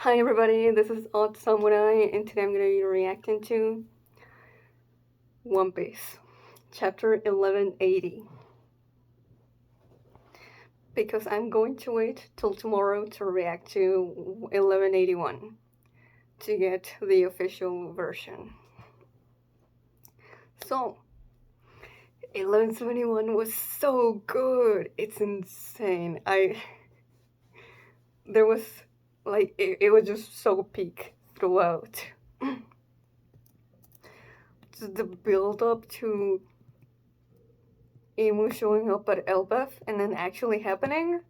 Hi everybody, this is Odd Samurai, and today I'm going to be reacting to One Piece, chapter 1180. Because I'm going to wait till tomorrow to react to 1181 to get the official version. So, 1171 was so good. It's insane. There was, it was just so peak throughout. The build up to Emu showing up at Elbaf and then actually happening.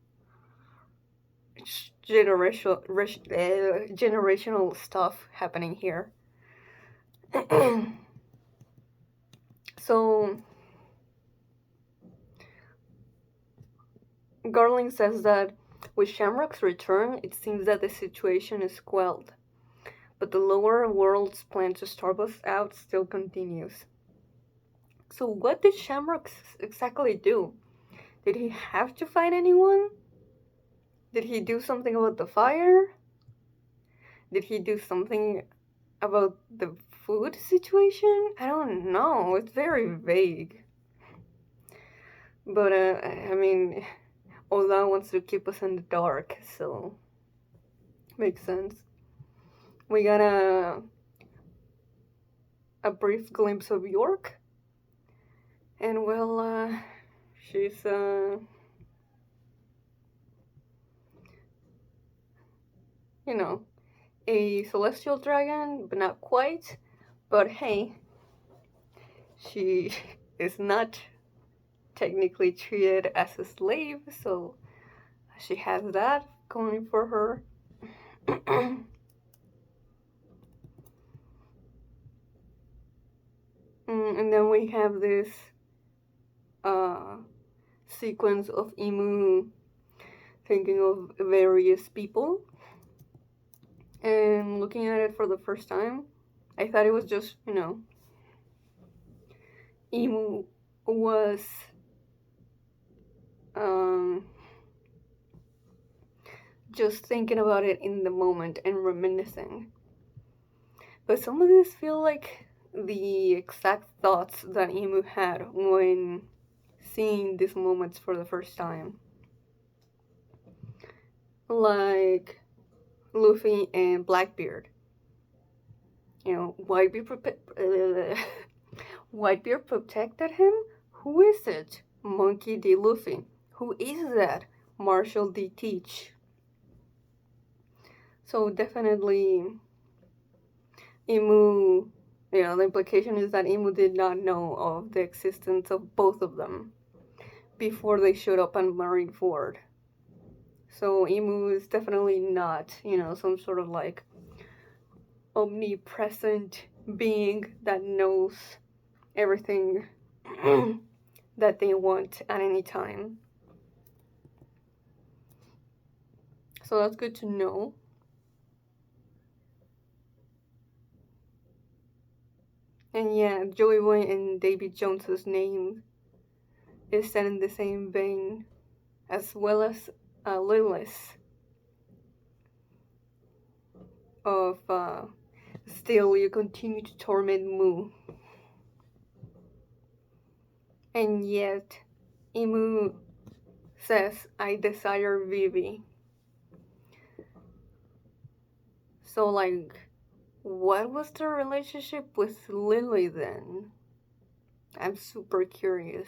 It's generational stuff happening here. So Garling says that with Shamrock's return, it seems that the situation is quelled, but the lower world's plan to starve us out still continues. So what did Shamrock exactly do? Did he have to fight anyone? Did he do something about the fire? Did he do something about the food situation? I don't know. It's very vague. But, I mean, Oda wants to keep us in the dark, so makes sense. We got a brief glimpse of York, and well, she's you know, a celestial dragon, but not quite. But hey, she is not technically treated as a slave, so she has that going for her. And then we have this uh, sequence of Emu thinking of various people and looking at it for the first time. I thought it was just, Emu was um, just thinking about it in the moment and reminiscing. But some of these feel like the exact thoughts that Emu had when seeing these moments for the first time. Like Luffy and Blackbeard. Whitebeard protected him? Who is it? Monkey D. Luffy. Who is that? Marshall D. Teach. So definitely Emu, the implication is that Emu did not know of the existence of both of them before they showed up on Marineford. So Emu is definitely not, some sort of like omnipresent being that knows everything that they want at any time. So that's good to know. And yeah, Joey Boy and Davy Jones's name is set in the same vein, as well as Lilith of Still You Continue to Torment Mu. And yet, Emu says, I desire Vivi. So, like, what was the relationship with Lily then? I'm super curious.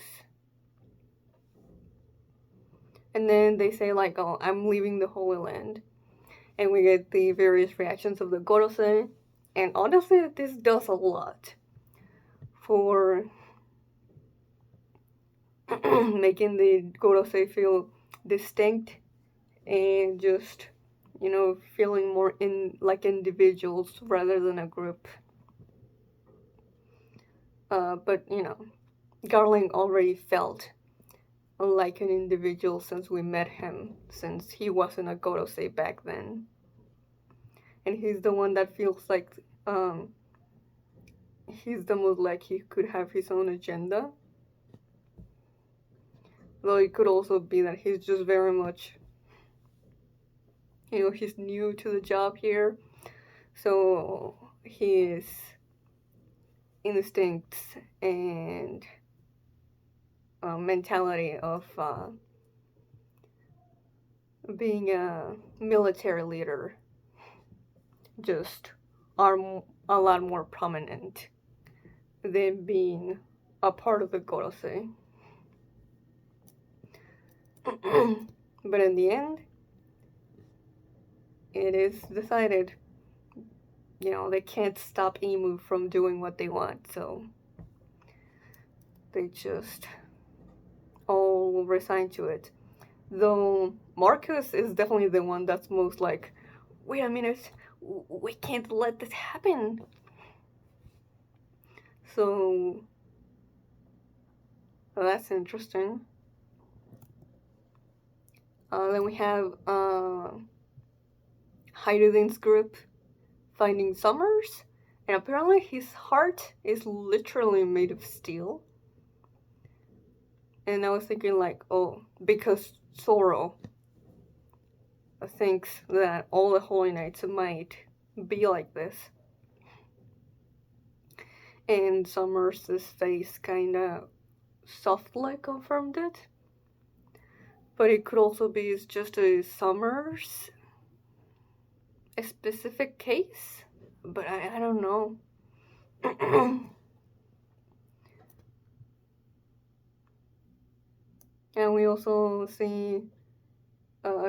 And then they say, like, oh, I'm leaving the Holy Land. And we get the various reactions of the Gorosei. And honestly, this does a lot for making the Gorosei feel distinct and just, feeling more like individuals rather than a group. But, Garling already felt like an individual since we met him, since he wasn't a Gorosei back then. And he's the one that feels like he's the most like he could have his own agenda. Though it could also be that he's just very much he's new to the job here, so his instincts and mentality of being a military leader just are a lot more prominent than being a part of the Gorosei. But in the end, it is decided, they can't stop Imu from doing what they want, so they just all resign to it. Though Marcus is definitely the one that's most like, wait a minute, we can't let this happen. So that's interesting. Then we have Hyruddin's group finding Summers, and apparently his heart is literally made of steel. And I was thinking like, oh, because Zoro thinks that all the Holy Knights might be like this. And Summers' face kinda softly confirmed it. But it could also be just a Summers a specific case, but I don't know. And we also see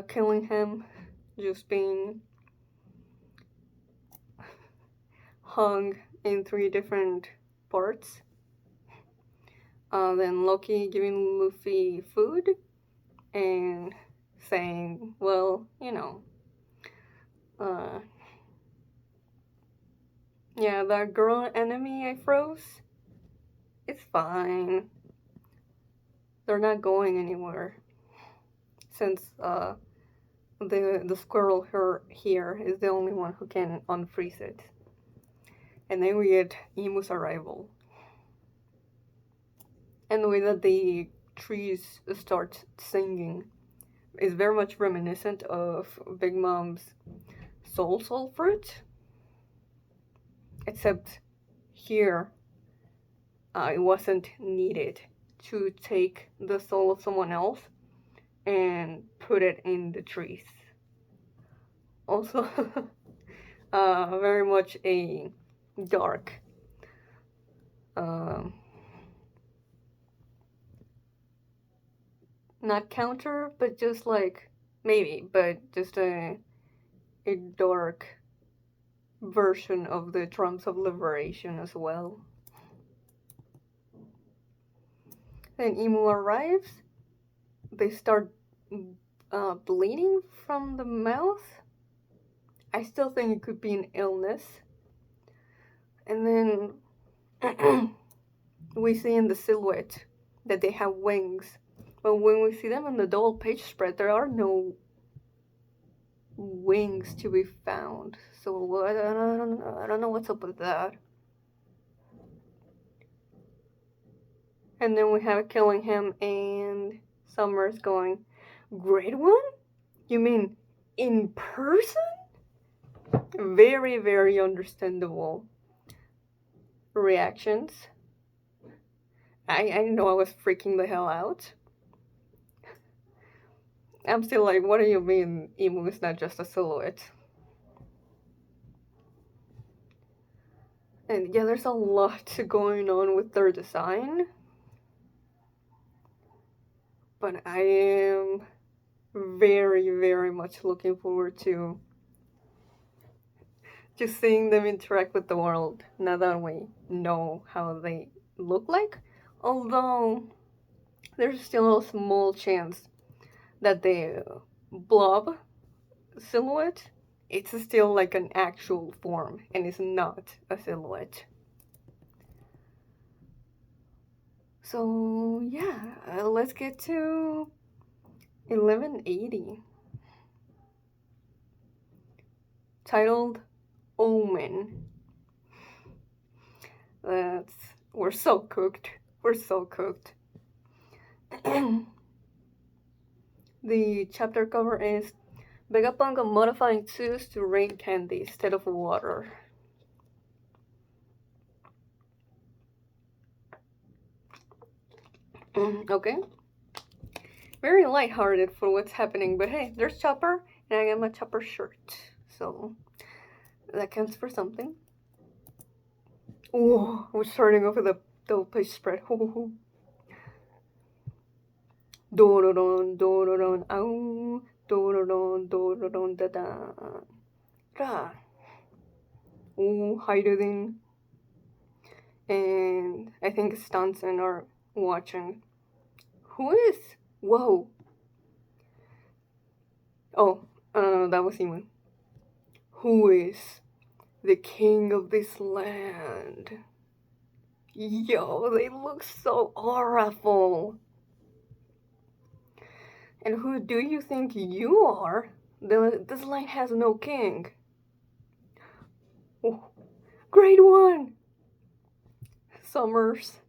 Killingham just being hung in 3 different parts. Then Loki giving Luffy food and saying, well, yeah, that girl enemy I froze, it's fine. They're not going anywhere. Since the squirrel here is the only one who can unfreeze it. And then we get Imu's arrival. And the way that the trees start singing is very much reminiscent of Big Mom's soul fruit. Except here, it wasn't needed to take the soul of someone else and put it in the trees. Also, very much a dark, not counter, but just like, maybe, but just a dark version of the Drums of Liberation as well. Then Imu arrives. They start bleeding from the mouth. I still think it could be an illness. And then we see in the silhouette that they have wings. But when we see them in the double page spread, there are no wings to be found. So I don't know what's up with that. And then we have Killingham and Summers going, Great One? You mean in person? Very, very understandable reactions. I know I was freaking the hell out. I'm still like, what do you mean Imu is not just a silhouette? And yeah, there's a lot going on with their design. But I am very, very much looking forward to just seeing them interact with the world, now that we know how they look like. Although, there's still a small chance that the blob silhouette, it's still like an actual form, and it's not a silhouette. So, yeah, let's get to 1180. Titled Omen. We're so cooked. We're so cooked. The chapter cover is Vegapunk modifying Zeus to rain candy instead of water. Okay. Very lighthearted for what's happening, but hey, there's Chopper, and I got my Chopper shirt. So, that counts for something. Oh, we're starting off with a double page spread. Do-do-don, do-do-don, ow. Do-do-don, do-do-don, da-da. Ra. Oh, Hydrogen. And I think Stanson are watching. Who is? Whoa. Oh, no, that was Iman. Who is the king of this land? Yo, they look so awful. And who do you think you are? This land has no king. Oh, great one! Summers.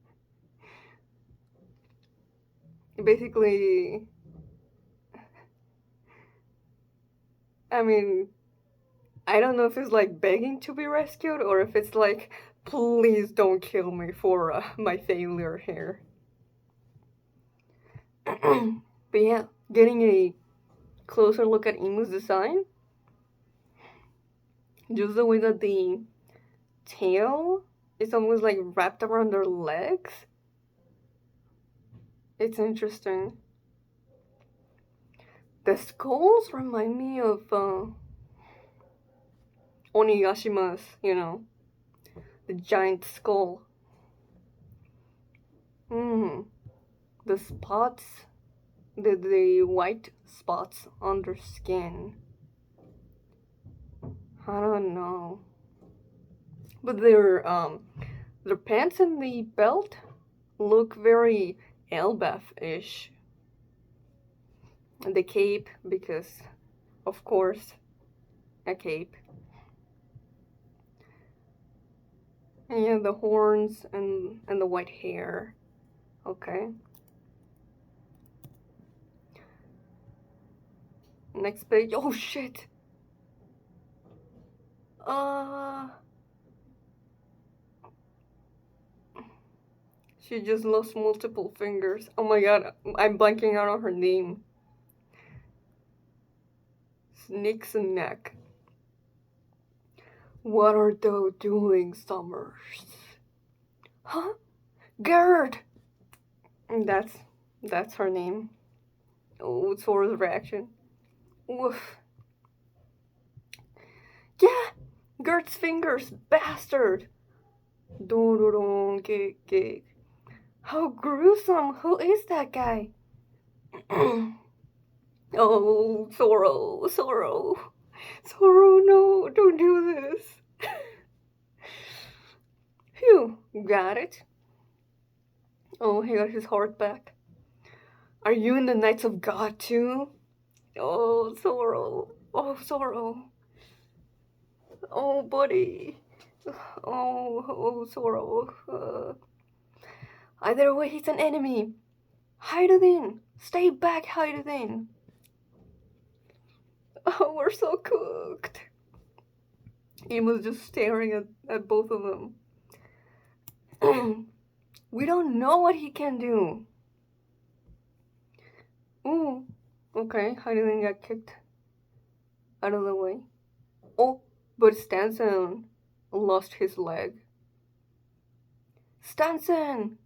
Basically, I mean, I don't know if it's like begging to be rescued or if it's like, please don't kill me for my failure here. But yeah, getting a closer look at Imu's design. Just the way that the tail is almost like wrapped around their legs. It's interesting. The skulls remind me of Onigashima's, the giant skull. The spots, the white spots on their skin. I don't know. But their pants and the belt look very Elbaf-ish. And the cape, because, of course, a cape. And yeah, the horns and the white hair. Okay. Next page. Oh shit! She just lost multiple fingers. Oh my god, I'm blanking out on her name. Snake's neck. What are thou doing, Summers? Huh? Gerd! That's her name. Oh, Sora's reaction. Woof. Yeah! Gerd's fingers, bastard! Don, kick. How gruesome! Who is that guy? Oh, Zoro, no, don't do this. Phew, got it. Oh, he got his heart back. Are you in the Knights of God too? Oh, Zoro. Oh, buddy. Oh, Zoro. Either way, he's an enemy. Hydrogen! Stay back, Hydrogen! Oh, we're so cooked. Imu's just staring at both of them. We don't know what he can do. Ooh, okay, Hydrogen got kicked out of the way. Oh, but Stanson lost his leg. Stanson!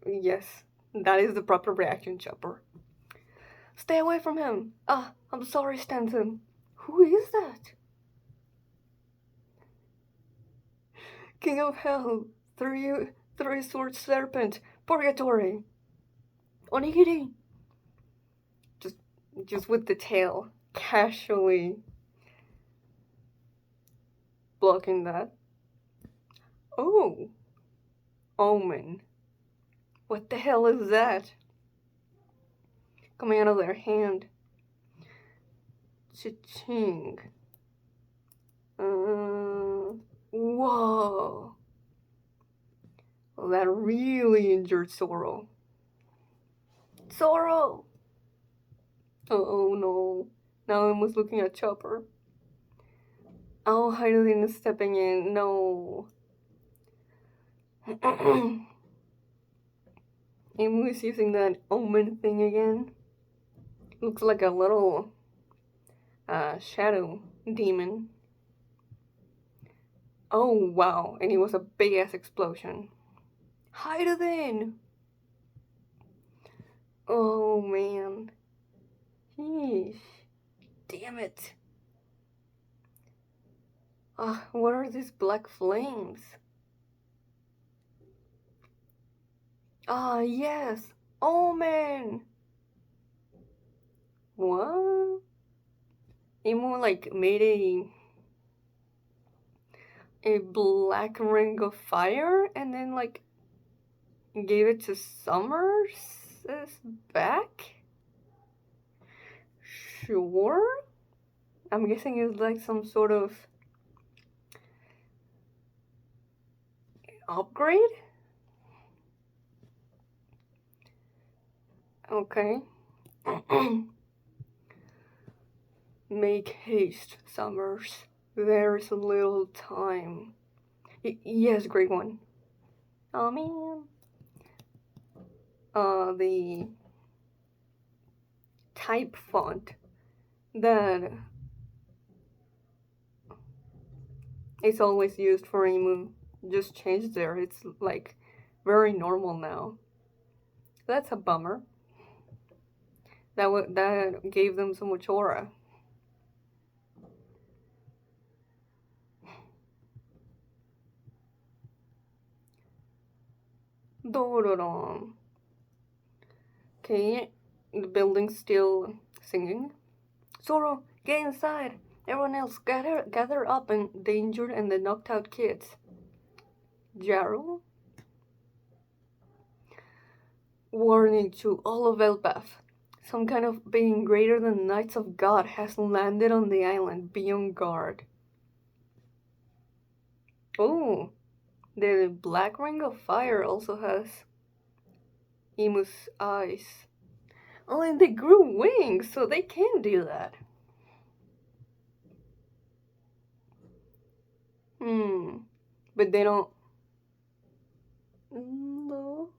Yes, that is the proper reaction, Chopper. Stay away from him. I'm sorry, Stanson. Who is that? King of Hell, three-sword serpent, Purgatory. Onigiri. Just with the tail, casually blocking that. Oh, Omen. What the hell is that? Coming out of their hand. Cha-ching. Whoa. Well, that really injured Zoro. Zoro! Oh no. Now I was looking at Chopper. Oh, Heidelin is stepping in. No. Emu is using that omen thing again. Looks like a little shadow demon. Oh wow, and it was a big ass explosion. Heidelin! Oh man. Sheesh. Damn it. What are these black flames? Yes! Omen! What? Emo like made a black ring of fire and then like gave it to Summers' back? Sure? I'm guessing it's like some sort of upgrade? Okay. Make haste, Summers. There is a little time. Yes, great one. Oh man. The type font that is always used for Emu just changed there. It's like very normal now. That's a bummer. That gave them so much aura. Dorodom. Okay, the building's still singing. Zoro, get inside. Everyone else, gather up and the injured and the knocked out kids. Jarl? Warning to all of Elbaf. Some kind of being greater than Knights of God has landed on the island. Be on guard. Oh, the Black Ring of Fire also has Emu's eyes. Oh, and they grew wings, so they can do that. But they don't. No.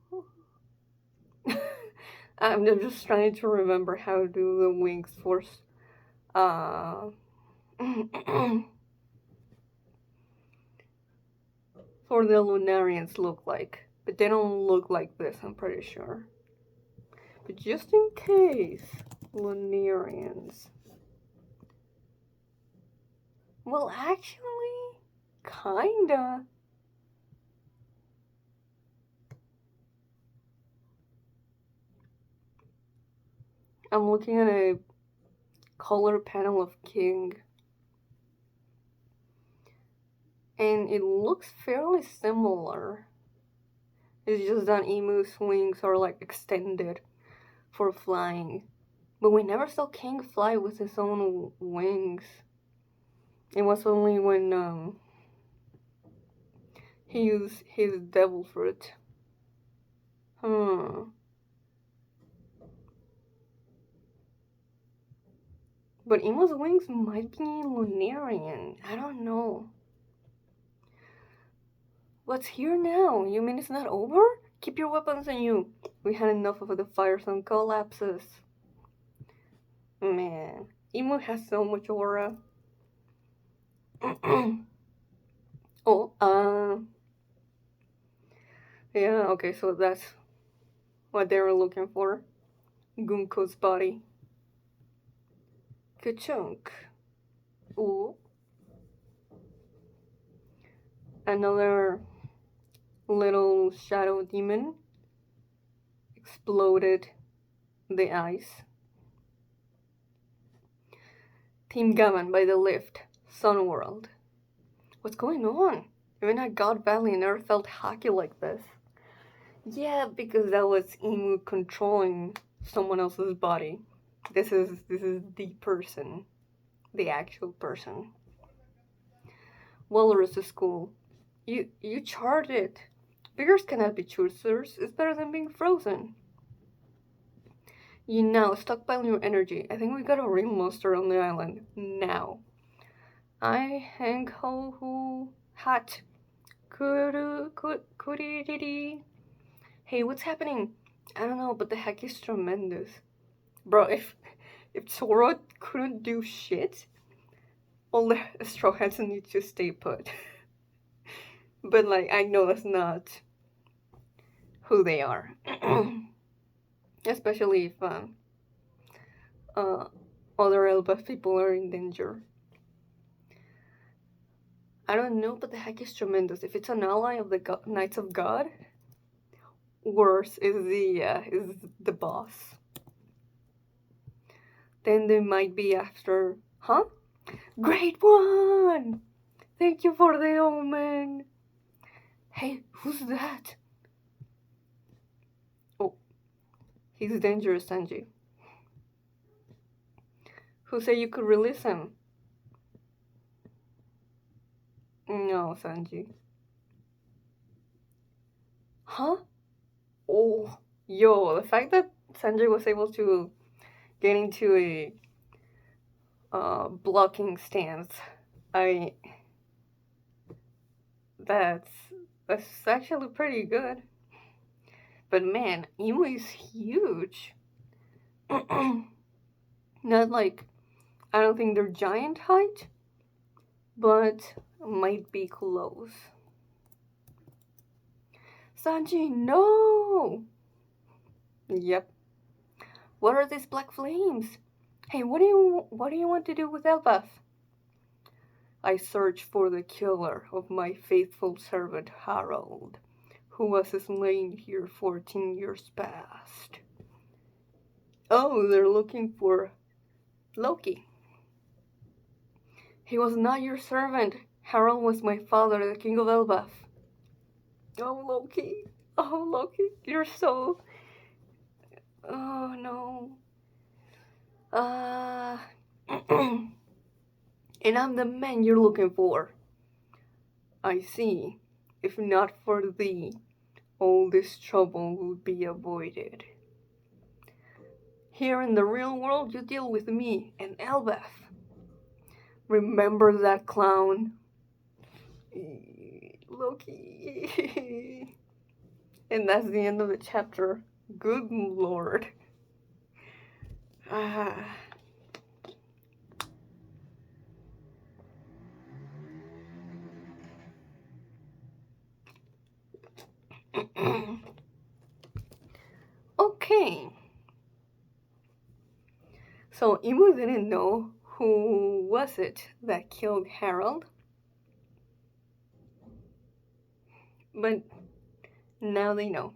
I'm just trying to remember how do the wings force. For the Lunarians look like. But they don't look like this, I'm pretty sure. But just in case, Lunarians. Well, actually, kinda. I'm looking at a color panel of King. And it looks fairly similar. It's just that Emu's wings are like extended for flying. But we never saw King fly with his own wings. It was only when he used his devil fruit. But Emu's wings might be Lunarian. I don't know. What's here now? You mean it's not over? Keep your weapons on you. We had enough of the Firestone collapses. Man, Emu has so much aura. Yeah, okay, so that's what they were looking for. Gunko's body. Ka-chunk. Ooh. Another little shadow demon exploded the ice. Team Gammon by the lift. Sunworld. What's going on? Even at God Valley never felt hockey like this. Yeah, because that was Emu controlling someone else's body. This is the person. The actual person. Walrus is cool. You charred it. Bears cannot be choosers. It's better than being frozen. You now stockpile your energy. I think we got a real monster on the island. Now. I hang ho ho hat. Kuri. Hey, what's happening? I don't know, but the hack is tremendous. Bro, if Zoro couldn't do shit, all the straw hats need to stay put. But like, I know that's not who they are. Especially if uh, other Elbaf people are in danger. I don't know, but the hack is tremendous. If it's an ally of the Knights of God, worse is the boss. Then they might be after, huh? Great one! Thank you for the omen. Hey, who's that? Oh, he's dangerous, Sanji. Who said you could release him? No, Sanji. Huh? Oh, yo, the fact that Sanji was able to get into a blocking stance, that's actually pretty good. But man, Imu is huge. Not like, I don't think they're giant height, but might be close. Sanji, no! Yep. What are these black flames? Hey, what do you want to do with Elbaf? I search for the killer of my faithful servant Harold, who was slain here 14 years past. Oh, they're looking for Loki. He was not your servant. Harold was my father, the king of Elbaf. Oh, Loki. Oh, Loki, you're so... Oh, no. And I'm the man you're looking for. I see. If not for thee, all this trouble would be avoided. Here in the real world, you deal with me and Elbaf. Remember that clown? Loki. And that's the end of the chapter. Good lord. Okay. So Imu didn't know who was it that killed Harold. But now they know.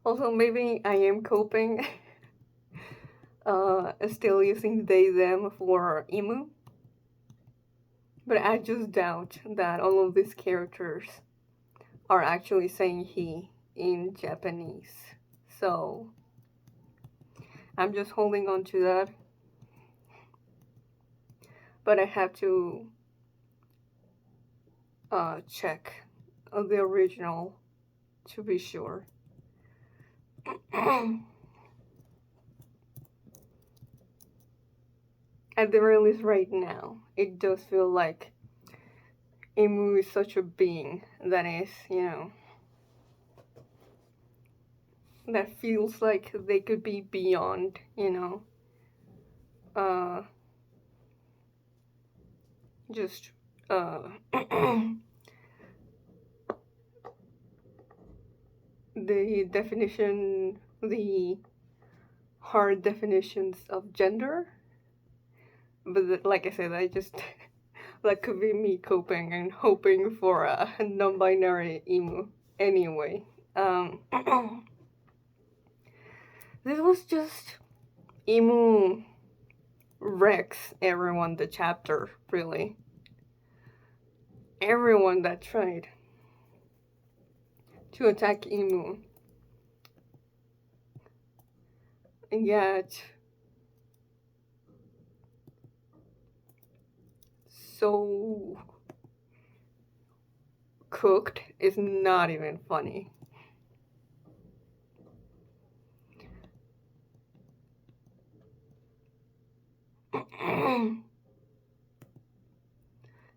Also, maybe I am coping still using they them for Imu. But I just doubt that all of these characters are actually saying he in Japanese. So I'm just holding on to that. But I have to check the original to be sure. At the very least right now, it does feel like Imu is such a being that is, that feels like they could be beyond, just, the definition, the hard definitions of gender. But like I said, I just, that could be me coping and hoping for a non-binary Imu. Anyway, this was just Imu wrecks everyone the chapter, really. Everyone that tried to attack Imu. And yet, so cooked is not even funny.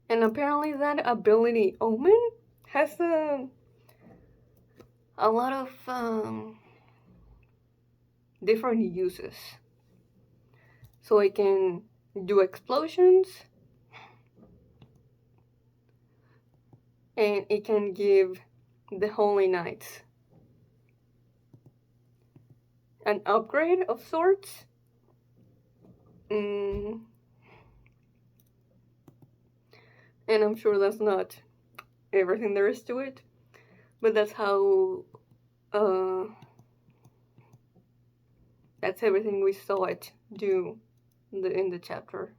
And apparently that ability Omen has a lot of different uses. So it can do explosions, and it can give the Holy Knights an upgrade of sorts. Mm, and I'm sure that's not everything there is to it, but uh, that's everything we saw it do in the chapter.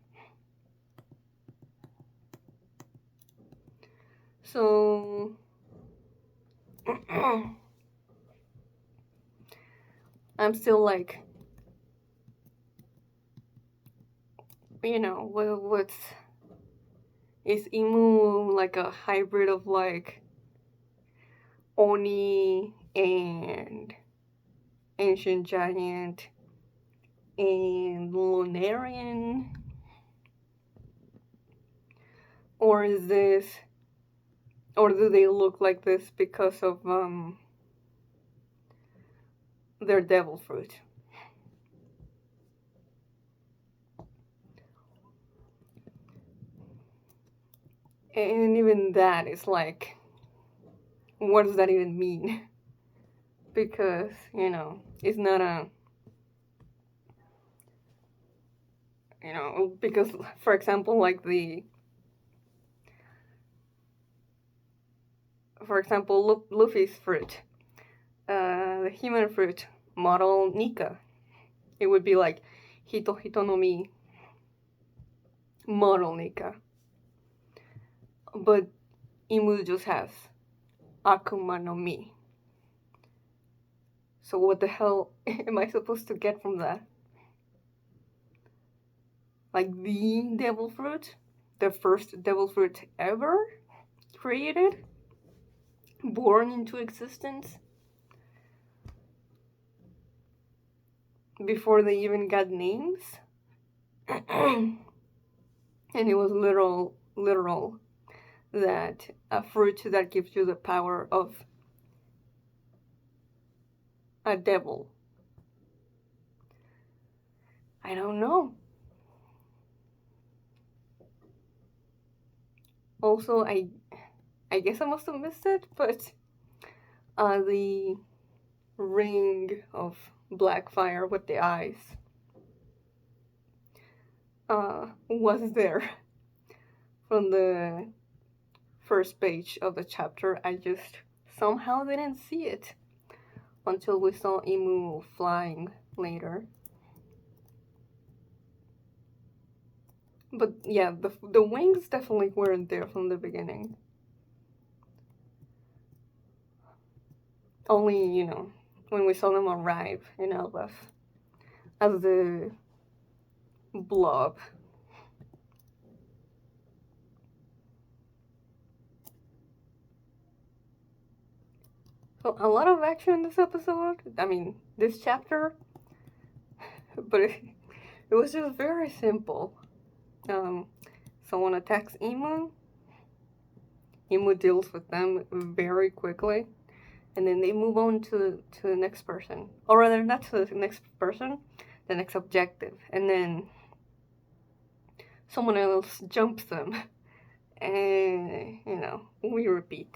So I'm still like, what's is Imu like a hybrid of like Oni and Ancient Giant and Lunarian? Or is this, or do they look like this because of their devil fruit? And even that is like, what does that even mean? Because, it's not because, for example, like Luffy's fruit, the human fruit model Nika, it would be like Hito Hito no Mi model Nika. But Imu just has Akuma no Mi. So what the hell am I supposed to get from that? Like the devil fruit? The first devil fruit ever created? Born into existence? Before they even got names? And it was literal that a fruit that gives you the power of a devil. I don't know. Also, I guess I must have missed it, but the ring of black fire with the eyes was there from the first page of the chapter. I just somehow didn't see it until we saw Imu flying later. But yeah, the wings definitely weren't there from the beginning. Only, when we saw them arrive in Elbaf as the blob. So a lot of action in this episode. I mean, this chapter. But it was just very simple. Someone attacks Imu. Imu deals with them very quickly. And then they move on to the next person. Or rather, not to the next person, the next objective. And then someone else jumps them. And, we repeat.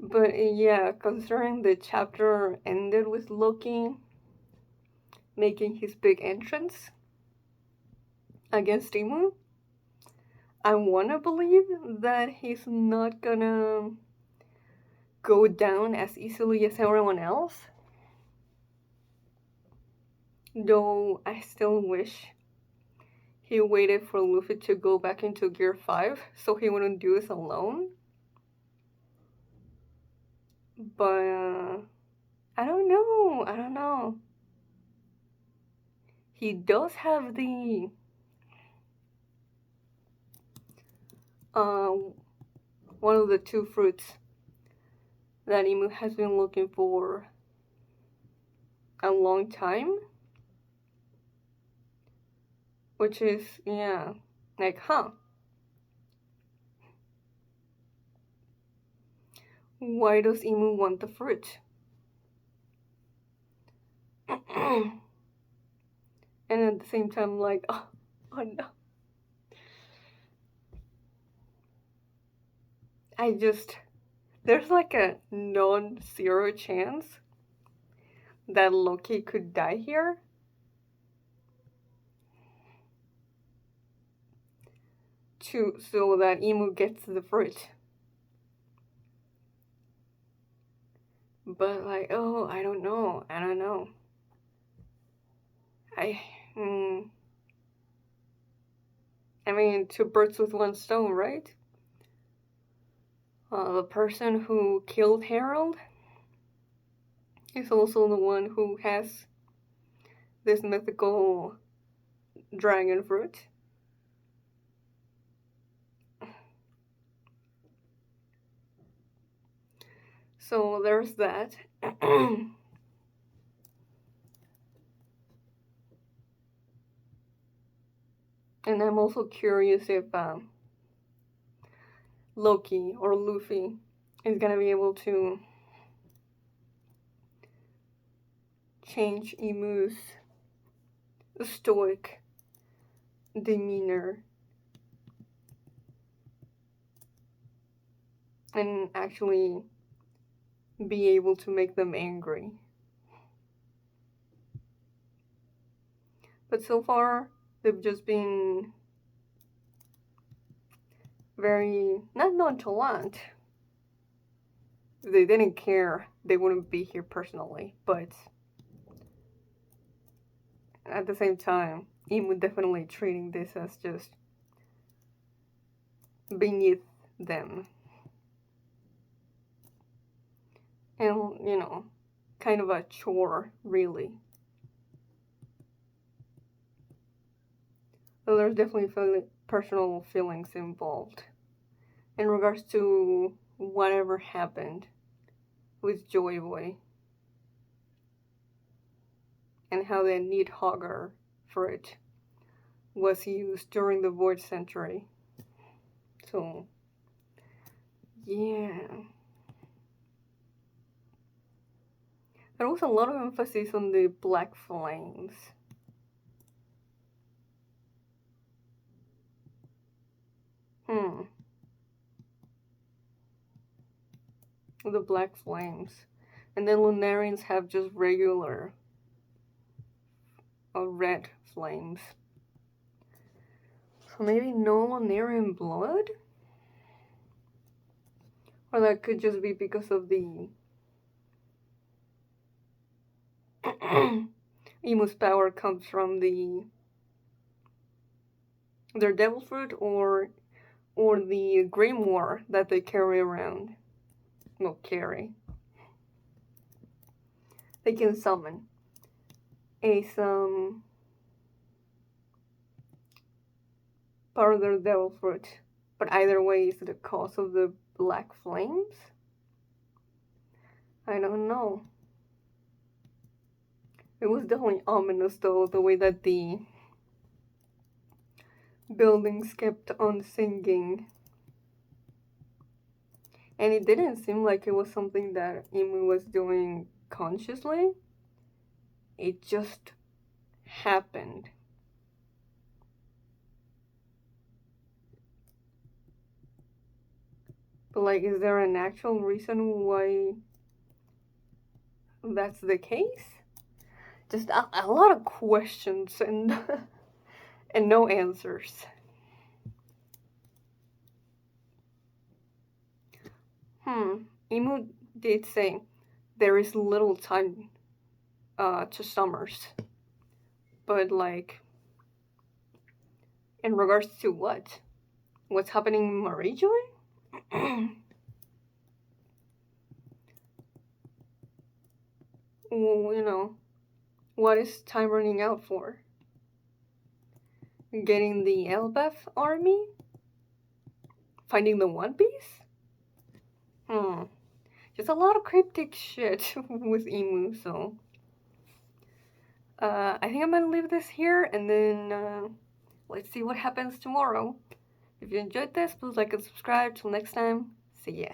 But yeah, considering the chapter ended with Loki making his big entrance against Imu, I wanna believe that he's not gonna go down as easily as everyone else. Though I still wish he waited for Luffy to go back into Gear 5 so he wouldn't do this alone. But I don't know. He does have the uh, one of the two fruits that Emu has been looking for a long time. Which is, yeah, like, why does Emu want the fruit? And at the same time, like, oh no. There's like a non-zero chance that Loki could die here. So that Emu gets the fruit. But like, oh, I don't know. I, hmm. I mean, two birds with one stone, right? The person who killed Harold is also the one who has this mythical dragon fruit. So there's that. And I'm also curious if Loki or Luffy is gonna be able to change Emu's stoic demeanor and actually be able to make them angry. But so far, they've just been very, not nonchalant. If they didn't care, they wouldn't be here personally, but at the same time, Emu definitely treating this as just beneath them. And, kind of a chore, really. So there's definitely personal feelings involved in regards to whatever happened with Joy Boy and how the Nidhogger fruit was used during the Void Century. So, yeah. There was a lot of emphasis on the black flames. The black flames. And then Lunarians have just regular red flames. So maybe no Lunarian blood? Or that could just be because of the Emu's power comes from their devil fruit or the grimoire that they carry around. Well, carry. They can summon some part of their devil fruit. But either way, is the cause of the black flames? I don't know. It was definitely ominous though, the way that the buildings kept on singing. And it didn't seem like it was something that Emu was doing consciously. It just happened. But like, is there an actual reason why that's the case? Just a lot of questions and and no answers. Emu did say there is little time to summers. But like, in regards to what? What's happening in Marijoy? Well, what is time running out for? Getting the Elbaf army? Finding the One Piece? Just a lot of cryptic shit with Emu, so... I think I'm gonna leave this here, and then, let's see what happens tomorrow. If you enjoyed this, please like and subscribe. Till next time, see ya.